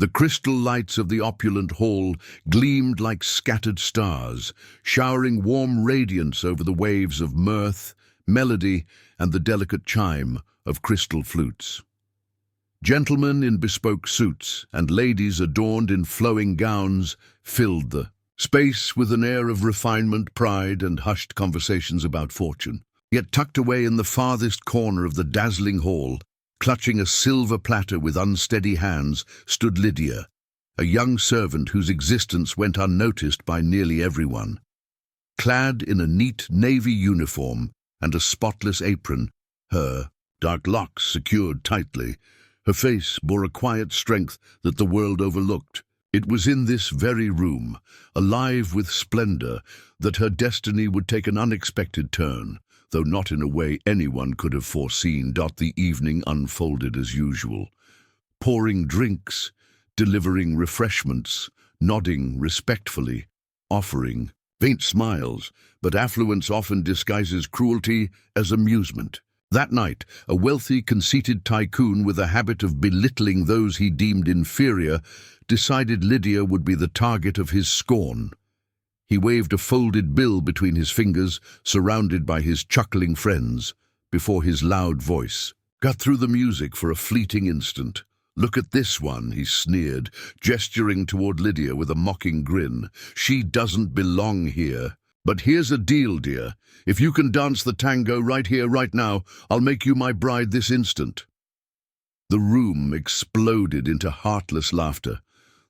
The crystal lights of the opulent hall gleamed like scattered stars, showering warm radiance over the waves of mirth, melody, and the delicate chime of crystal flutes. Gentlemen in bespoke suits and ladies adorned in flowing gowns filled the space with an air of refinement, pride, and hushed conversations about fortune. Yet tucked away in the farthest corner of the dazzling hall, clutching a silver platter with unsteady hands, stood Lydia, a young servant whose existence went unnoticed by nearly everyone. Clad in a neat navy uniform and a spotless apron, her dark locks secured tightly, her face bore a quiet strength that the world overlooked. It was in this very room, alive with splendor, that her destiny would take an unexpected turn, though not in a way anyone could have foreseen. The evening unfolded as usual, pouring drinks, delivering refreshments, nodding respectfully, offering faint smiles, but affluence often disguises cruelty as amusement. That night, a wealthy, conceited tycoon with a habit of belittling those he deemed inferior decided Lydia would be the target of his scorn. He waved a folded bill between his fingers, surrounded by his chuckling friends, before his loud voice cut through the music for a fleeting instant. "Look at this one," he sneered, gesturing toward Lydia with a mocking grin. "She doesn't belong here. But here's a deal, dear. If you can dance the tango right here, right now, I'll make you my bride this instant." The room exploded into heartless laughter,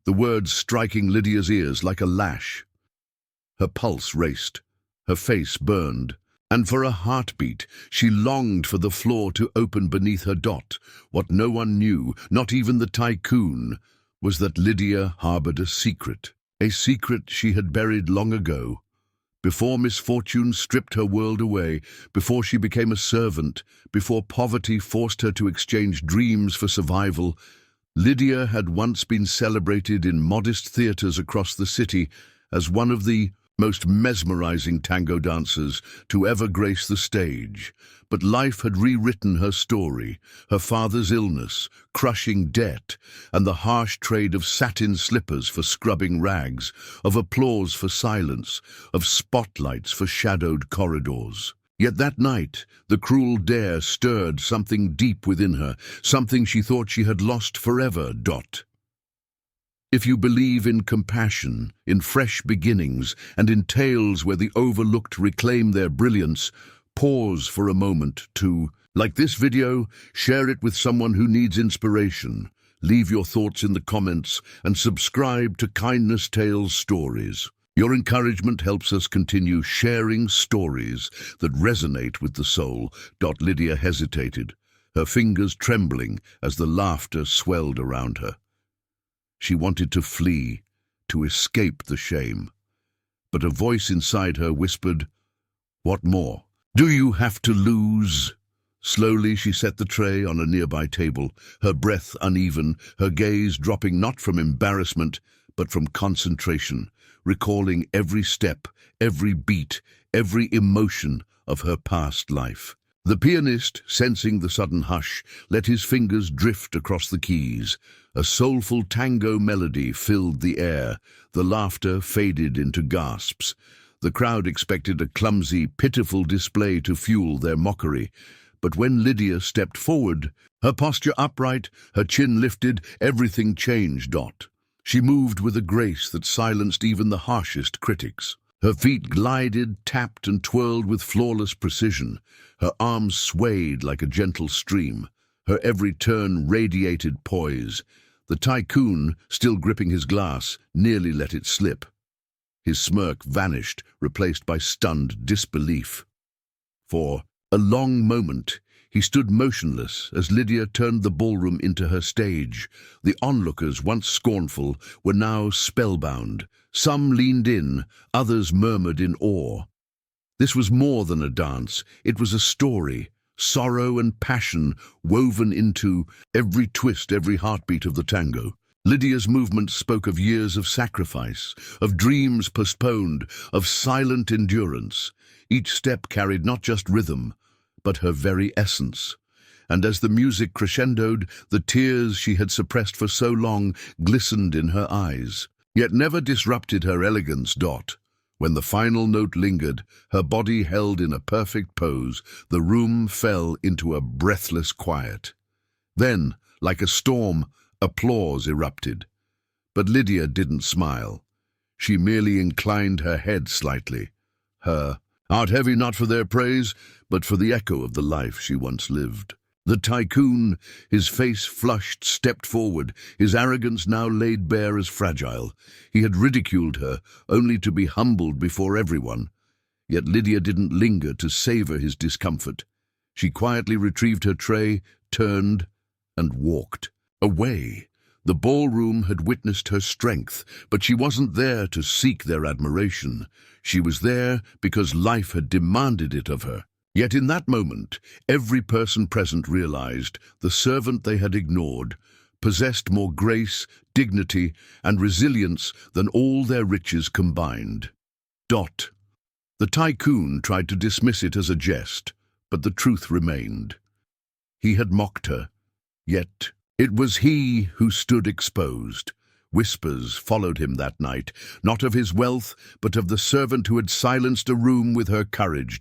the words striking Lydia's ears like a lash. Her pulse raced, her face burned, and for a heartbeat she longed for the floor to open beneath her. What no one knew, not even the tycoon, was that Lydia harbored a secret she had buried long ago. Before misfortune stripped her world away, before she became a servant, before poverty forced her to exchange dreams for survival, Lydia had once been celebrated in modest theaters across the city as one of the most mesmerizing tango dancers to ever grace the stage. But life had rewritten her story, her father's illness, crushing debt, and the harsh trade of satin slippers for scrubbing rags, of applause for silence, of spotlights for shadowed corridors. Yet that night, the cruel dare stirred something deep within her, something she thought she had lost forever. If you believe in compassion, in fresh beginnings, and in tales where the overlooked reclaim their brilliance, pause for a moment to, like this video, share it with someone who needs inspiration. Leave your thoughts in the comments and subscribe to Kindness Tales Stories. Your encouragement helps us continue sharing stories that resonate with the soul. Lydia hesitated, her fingers trembling as the laughter swelled around her. She wanted to flee, to escape the shame. But a voice inside her whispered, "What more? Do you have to lose?" Slowly she set the tray on a nearby table, her breath uneven, her gaze dropping not from embarrassment, but from concentration, recalling every step, every beat, every emotion of her past life. The pianist, sensing the sudden hush, let his fingers drift across the keys. A soulful tango melody filled the air. The laughter faded into gasps. The crowd expected a clumsy, pitiful display to fuel their mockery. But when Lydia stepped forward, her posture upright, her chin lifted, everything changed. She moved with a grace that silenced even the harshest critics. Her feet glided, tapped, and twirled with flawless precision. Her arms swayed like a gentle stream. Her every turn radiated poise. The tycoon, still gripping his glass, nearly let it slip. His smirk vanished, replaced by stunned disbelief. For a long moment, he stood motionless as Lydia turned the ballroom into her stage. The onlookers, once scornful, were now spellbound. Some leaned in, others murmured in awe. This was more than a dance, it was a story. Sorrow and passion woven into every twist, every heartbeat of the tango. Lydia's movements spoke of years of sacrifice, of dreams postponed, of silent endurance. Each step carried not just rhythm, but her very essence. and as the music crescendoed, the tears she had suppressed for so long glistened in her eyes, yet never disrupted her elegance. When the final note lingered, her body held in a perfect pose, the room fell into a breathless quiet. Then, like a storm, applause erupted. But Lydia didn't smile. She merely inclined her head slightly. Her heart heavy not for their praise, but for the echo of the life she once lived. The tycoon, his face flushed, stepped forward, his arrogance now laid bare as fragile. He had ridiculed her, only to be humbled before everyone. Yet Lydia didn't linger to savor his discomfort. She quietly retrieved her tray, turned, and walked away. The ballroom had witnessed her strength, but she wasn't there to seek their admiration. She was there because life had demanded it of her. Yet in that moment, every person present realized the servant they had ignored possessed more grace, dignity, and resilience than all their riches combined. The tycoon tried to dismiss it as a jest, but the truth remained. He had mocked her, yet it was he who stood exposed. Whispers followed him that night, not of his wealth, but of the servant who had silenced a room with her courage.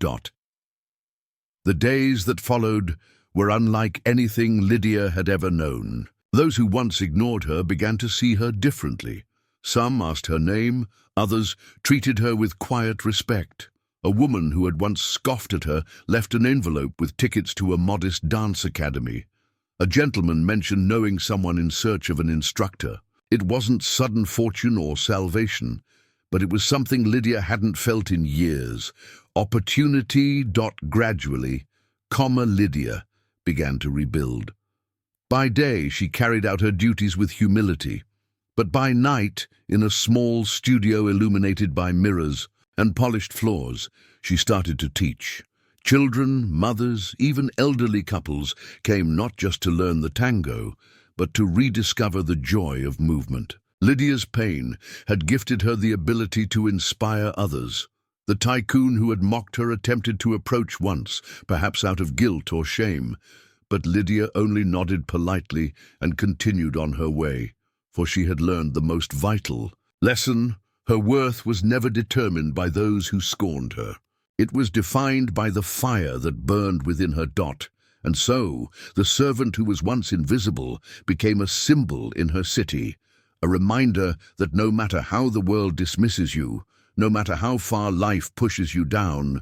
The days that followed were unlike anything Lydia had ever known. Those who once ignored her began to see her differently. Some asked her name, others treated her with quiet respect. A woman who had once scoffed at her left an envelope with tickets to a modest dance academy. A gentleman mentioned knowing someone in search of an instructor. It wasn't sudden fortune or salvation, but it was something Lydia hadn't felt in years. Opportunity. Gradually, Lydia began to rebuild. By day, she carried out her duties with humility, but by night, in a small studio illuminated by mirrors and polished floors, she started to teach. Children, mothers, even elderly couples came not just to learn the tango, but to rediscover the joy of movement. Lydia's pain had gifted her the ability to inspire others. The tycoon who had mocked her attempted to approach once, perhaps out of guilt or shame, but Lydia only nodded politely and continued on her way, for she had learned the most vital lesson. Her worth was never determined by those who scorned her. It was defined by the fire that burned within her. And so, the servant who was once invisible became a symbol in her city, a reminder that no matter how the world dismisses you, no matter how far life pushes you down,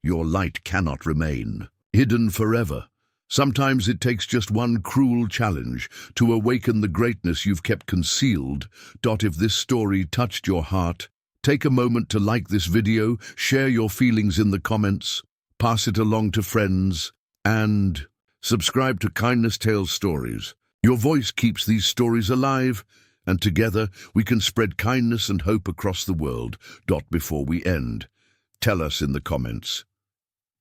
your light cannot remain hidden forever. Sometimes it takes just one cruel challenge to awaken the greatness you've kept concealed. If this story touched your heart, take a moment to like this video, share your feelings in the comments, pass it along to friends, and subscribe to Kindness Tales Stories. Your voice keeps these stories alive, and together we can spread kindness and hope across the world. Before we end, tell us in the comments,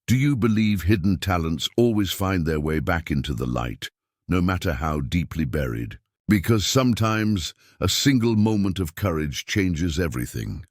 do you believe hidden talents always find their way back into the light, no matter how deeply buried? Because sometimes a single moment of courage changes everything.